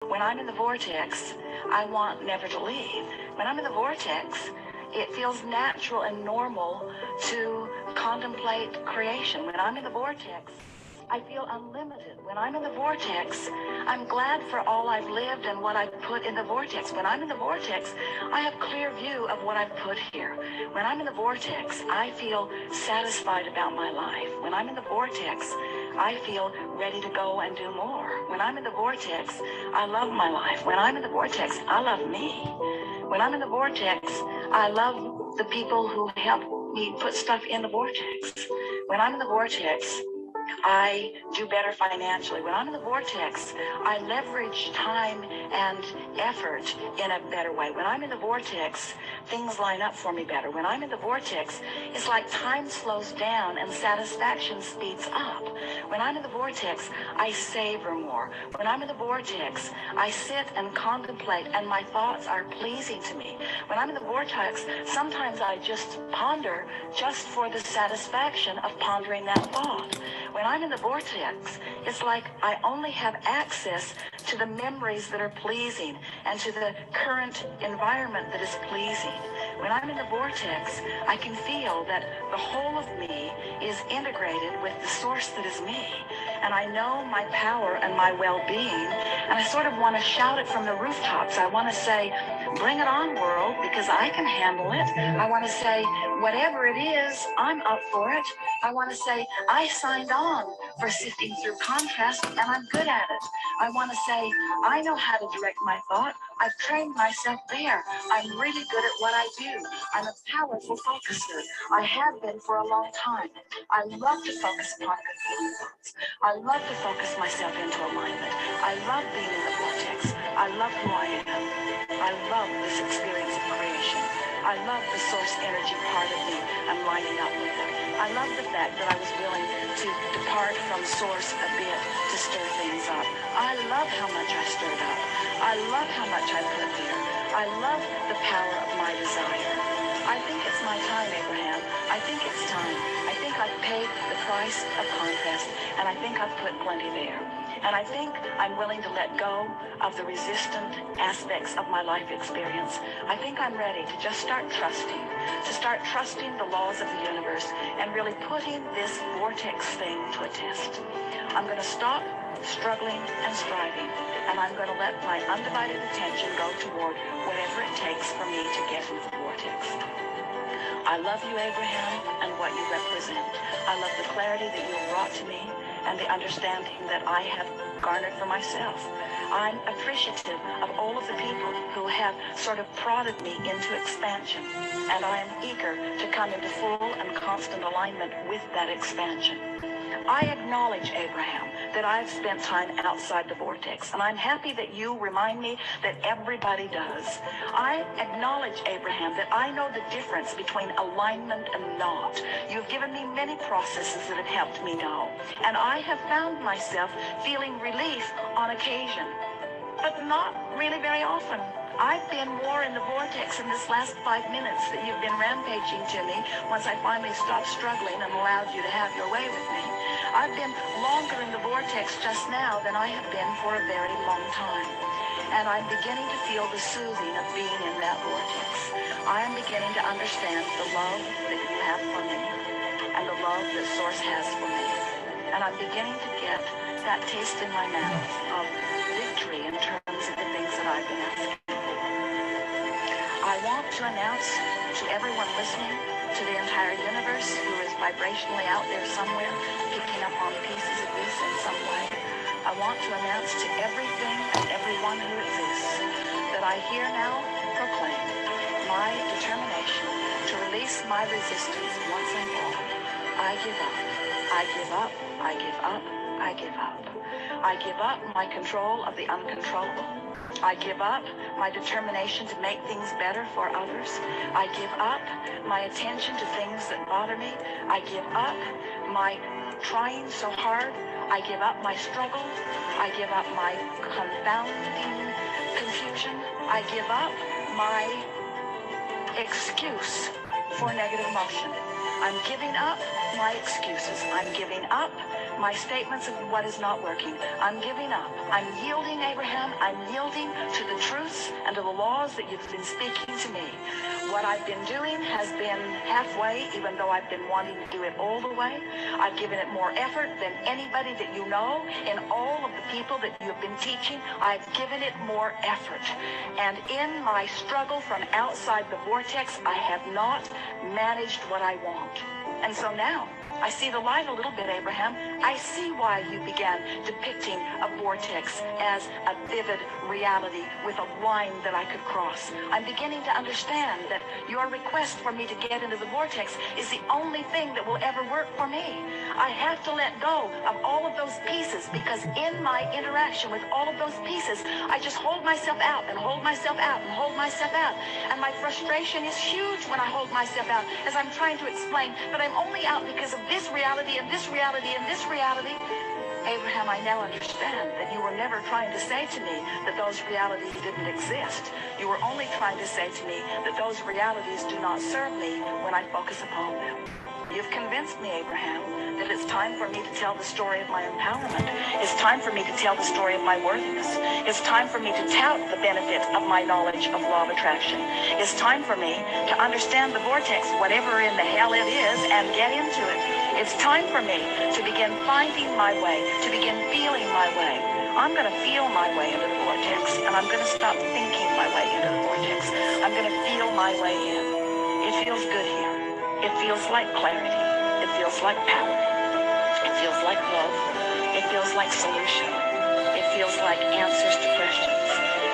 When I'm in the vortex, I want never to leave. When I'm in the vortex, it feels natural and normal to contemplate creation. When I'm in the vortex, I feel unlimited. When I'm in the vortex, I'm glad for all I've lived and what I've put in the vortex. When I'm in the vortex, I have clear view of what I've put here. When I'm in the vortex, I feel satisfied about my life. When I'm in the vortex, I feel ready to go and do more. When I'm in the vortex, I love my life. When I'm in the vortex, I love me. When I'm in the vortex, I love the people who help me put stuff in the vortex. When I'm in the vortex, I do better financially. When I'm in the vortex, I leverage time and effort in a better way. When I'm in the vortex, things line up for me better. When I'm in the vortex, it's like time slows down and satisfaction speeds up. When I'm in the vortex, I savor more. When I'm in the vortex, I sit and contemplate and my thoughts are pleasing to me. When I'm in the vortex, sometimes I just ponder just for the satisfaction of pondering that thought. When I'm in the vortex, it's like I only have access to the memories that are pleasing and to the current environment that is pleasing. When I'm in the vortex, I can feel that the whole of me is integrated with the source that is me. And I know my power and my well-being, and I sort of want to shout it from the rooftops. I want to say, bring it on, world, because I can handle it. I want to say, whatever it is, I'm up for it. I want to say, I signed on for sifting through contrast, and I'm good at it. I want to say, I know how to direct my thought. I've trained myself there. I'm really good at what I do. I'm a powerful focuser. I have been for a long time. I love to focus upon good feeling thoughts. I love to focus myself into alignment. I love being in the vortex. I love who I am. I love this experience of creation. I love the source energy part of me and lining up with it. I love the fact that I was willing to depart from source a bit to stir things up. I love how much I stirred up. I love how much I put there. I love the power of my desire. I think it's my time, Abraham. I think it's time. I think I've paid the price of contrast, and I think I've put plenty there. And I think I'm willing to let go of the resistant aspects of my life experience. I think I'm ready to just start trusting the laws of the universe and really putting this vortex thing to a test. I'm going to stop struggling and striving, and I'm going to let my undivided attention go toward whatever it takes for me to get into the vortex. I love you, Abraham, and what you represent. I love the clarity that you have brought to me and the understanding that I have garnered for myself. I'm appreciative of all of the people who have sort of prodded me into expansion, and I am eager to come into full and constant alignment with that expansion. I acknowledge, Abraham, that I've spent time outside the vortex, and I'm happy that you remind me that everybody does. I acknowledge, Abraham, that I know the difference between alignment and not. You've given me many processes that have helped me know, and I have found myself feeling relief on occasion, but not really very often. I've been more in the vortex in this last 5 minutes that you've been rampaging to me once I finally stopped struggling and allowed you to have your way with me. I've been longer in the vortex just now than I have been for a very long time. And I'm beginning to feel the soothing of being in that vortex. I am beginning to understand the love that you have for me and the love that Source has for me. And I'm beginning to get that taste in my mouth of victory in terms of the things that I've been asking. I want to announce to everyone listening, to the entire universe who is vibrationally out there somewhere, picking up on pieces of this in some way. I want to announce to everything and everyone who exists that I here now proclaim my determination to release my resistance once and for all. I give up. I give up. I give up. I give up. I give up my control of the uncontrollable. I give up my determination to make things better for others. I give up my attention to things that bother me. I give up my trying so hard. I give up my struggle. I give up my confounding confusion. I give up my excuse for negative emotion. I'm giving up my excuses. I'm giving up my statements of what is not working. I'm giving up. I'm yielding, Abraham. I'm yielding to the truths and to the laws that you've been speaking to me. What I've been doing has been halfway, even though I've been wanting to do it all the way. I've given it more effort than anybody that you know. In all of the people that you've been teaching, I've given it more effort. And in my struggle from outside the vortex, I have not managed what I want. And so now, I see the light a little bit, Abraham. I see why you began depicting a vortex as a vivid reality with a line that I could cross. I'm beginning to understand that your request for me to get into the vortex is the only thing that will ever work for me. I have to let go of all of those pieces, because in my interaction with all of those pieces, I just hold myself out and hold myself out and hold myself out. And my frustration is huge when I hold myself out, as I'm trying to explain that I'm only out because of this reality and this reality and this reality. Abraham, I now understand that you were never trying to say to me that those realities didn't exist. You were only trying to say to me that those realities do not serve me when I focus upon them. You've convinced me, Abraham, that it's time for me to tell the story of my empowerment. It's time for me to tell the story of my worthiness. It's time for me to tout the benefit of my knowledge of law of attraction. It's time for me to understand the vortex, whatever in the hell it is, and get into it. It's time for me to begin finding my way, to begin feeling my way. I'm going to feel my way into the vortex, and I'm going to stop thinking my way into the vortex. I'm going to feel my way in. It feels good here. It feels like clarity. It feels like power. It feels like love. It feels like solution. It feels like answers to questions.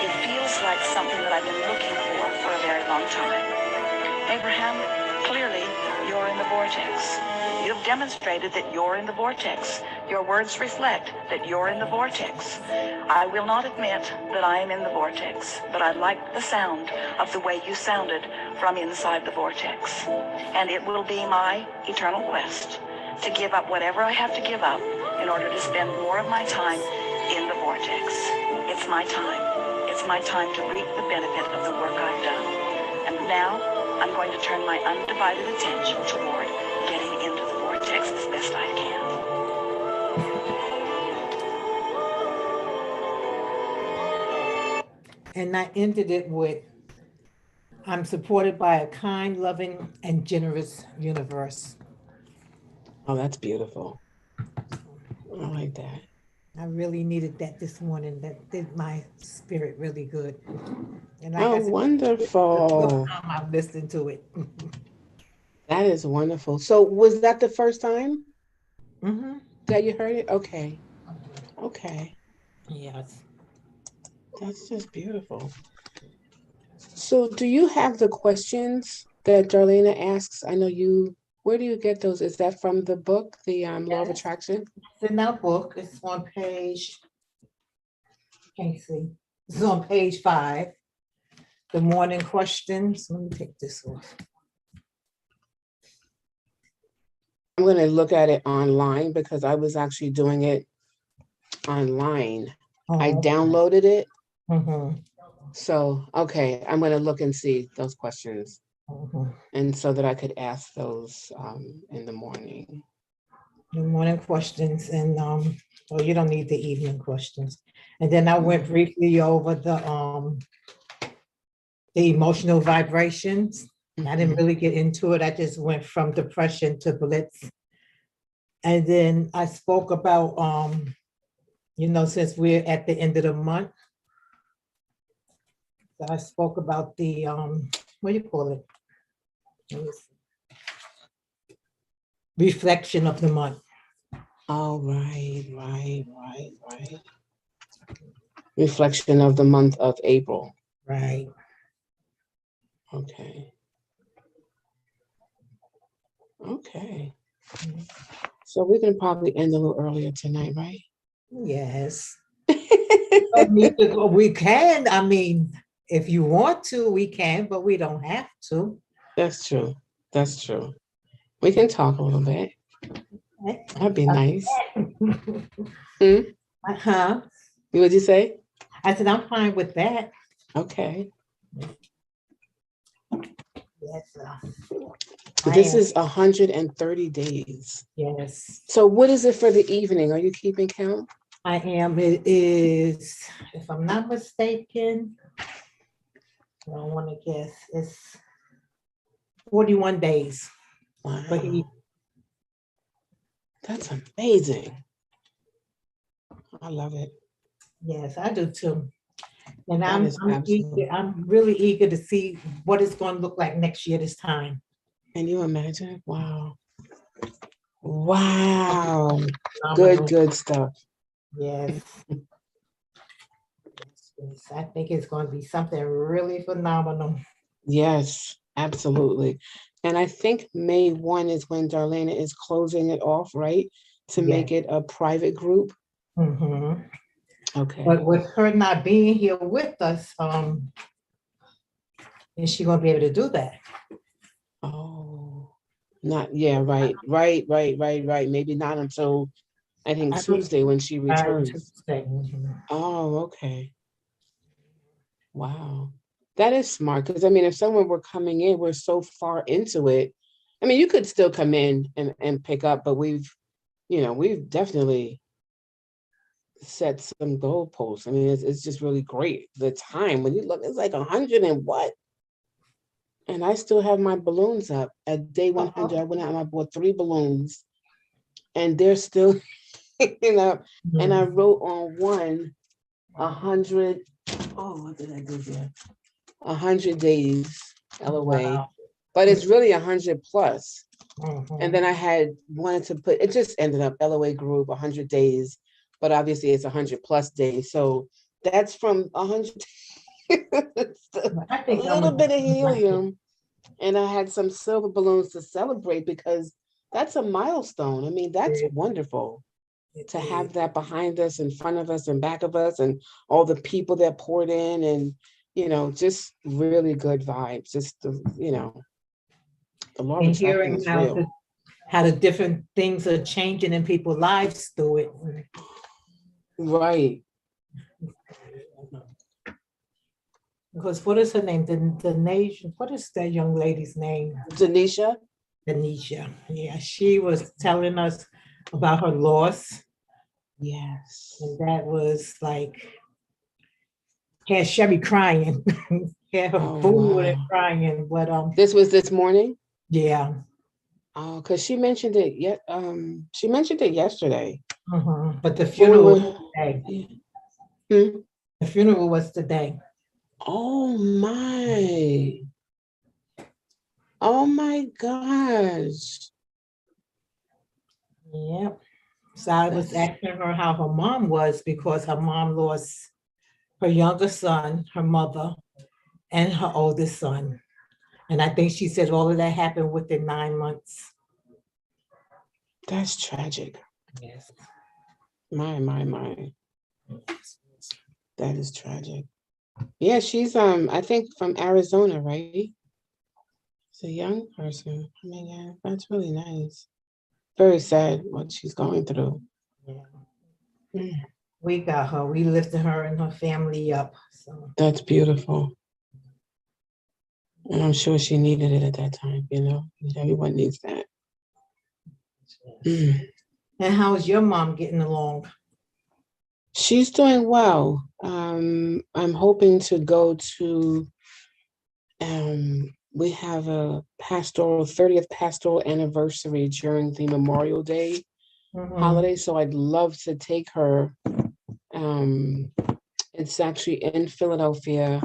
It feels like something that I've been looking for a very long time. Abraham, clearly you're in the vortex. You've demonstrated that you're in the vortex. Your words reflect that you're in the vortex. I will not admit that I am in the vortex, but I like the sound of the way you sounded from inside the vortex. And it will be my eternal quest to give up whatever I have to give up in order to spend more of my time in the vortex. It's my time. It's my time to reap the benefit of the work I've done. And now I'm going to turn my undivided attention toward getting into the vortex as best I can. And I ended it with, I'm supported by a kind, loving, and generous universe. Oh, that's beautiful. I like that. I really needed that this morning. That did my spirit really good. And like I said, wonderful. I'm listening to it. That is wonderful. So was that the first time that you heard it? Okay. Okay. Yes. That's just beautiful. So do you have the questions that Darlaina asks? I know you, where do you get those? Is that from the book, the Law of Attraction? It's in that book. It's on page, can't see. It's on page 5. The morning questions. Let me take this off. I'm going to look at it online because I was actually doing it online. I downloaded it. So, okay, I'm going to look and see those questions. And so that I could ask those in the morning. The morning questions, and well, you don't need the evening questions. And then I went briefly over the emotional vibrations. I didn't really get into it. I just went from depression to blitz. And then I spoke about, since we're at the end of the month, so I spoke about the, what do you call it? Reflection of the month. Oh, right. Reflection of the month of April. Right. Okay. So we can probably end a little earlier tonight, right? Yes. We can. I mean, if you want to, we can, but we don't have to. That's true. We can talk a little bit. That'd be nice. What'd you say? I said, I'm fine with that. Okay. Yes. I This am. is 130 days. Yes, So what is it for the evening? Are you keeping count? I am. It is, if I'm not mistaken, I don't want to guess, it's 41 days. But he, Wow, that's amazing. I love it. yes, I do too. And That is absolutely. I'm really eager to see what it's going to look like next year this time. Can you imagine? Wow. Wow. Phenomenal. Good stuff. Yes. Yes, I think it's going to be something really phenomenal. Yes, absolutely. And I think May 1 is when Darlaina is closing it off, right? To make Yes. it a private group. Mhm. Okay. But with her not being here with us, is she going to be able to do that? Oh, not, yeah, right. Maybe not until I think I don't Tuesday when she returns. Tuesday. Mhm. Oh, okay. Wow. That is smart. Because I mean, if someone were coming in, we're so far into it. I mean, you could still come in and pick up, but we've definitely set some goalposts. I mean, it's just really great. The time when you look, it's like 100 and what? And I still have my balloons up at day 100. I went out and I bought 3 balloons, and they're still, up. And I Mhm. wrote on one 100. Oh, what did I do there? 100 days LOA, Wow. but it's really 100 plus. Mhm. And then I had wanted to put, it just ended up LOA group 100 days, but obviously it's 100 plus days. So that's from 100. I A think I'm little gonna bit of like it. helium. And I had some silver balloons to celebrate because that's a milestone. I mean, that's wonderful It to is. have that behind us, in front of us, and back of us, and all the people that poured in, and just really good vibes. Just the law of And attraction hearing is real. how the different things are changing in people's lives through it. Right. Because what is her name? The nation. What is that young lady's name? Denisha? Denisha. Yeah, she was telling us about her loss, Yes. and that was like had Chevy crying, had her Oh, food and wow. crying. But This was this morning? yeah. Oh, because she mentioned it yet. She mentioned it yesterday. But the When we funeral was were. today. Hmm? The funeral was today. Oh my. Oh my gosh. Yep. So I was That's asking her how her mom was because her mom lost her younger son, her mother, and her oldest son. And I think she said all of that happened within 9 months. that's tragic. Yes. My. That is tragic. Yeah, she's I think from Arizona, right? It's a young person. I mean, yeah, that's really nice. Very sad what she's going through. Yeah. Mm, We got her. We lifted her and her family up. So that's beautiful. And I'm sure she needed it at that time, Everyone needs that. yes. Mm. And how's your mom getting along? She's doing well. I'm hoping to go to we have a 30th pastoral anniversary during the Memorial Day holiday. So I'd love to take her. It's actually in Philadelphia.